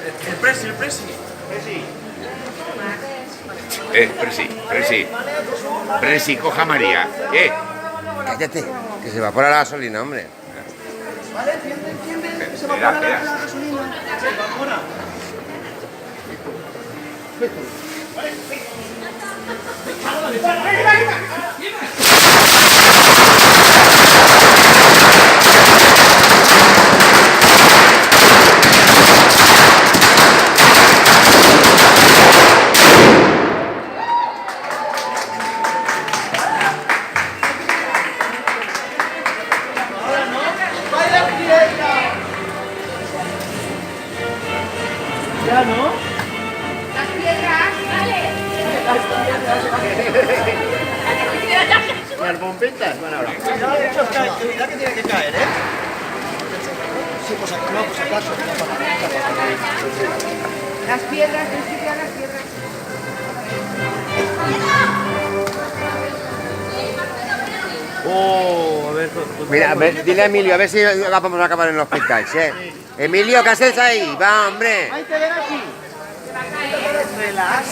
El presi. Presi, coja a María. Cállate, que se evapora la gasolina, hombre. Vale, enciende, que se evapora la gasolina. Se evapora. Ya, ¿no? Las piedras, vale. Las bombitas, bueno, ahora. Cuidado que tiene que caer, ¿eh? Sí, pues no, pues acaso. Las piedras, principio las piedras. Oh, a ver. Mira, a ver, dile a Emilio, a ver si vamos a acabar en el hospital, ¿sí? Emilio, ¿qué haces ahí? Va, hombre. Ahí te ven aquí. Relax.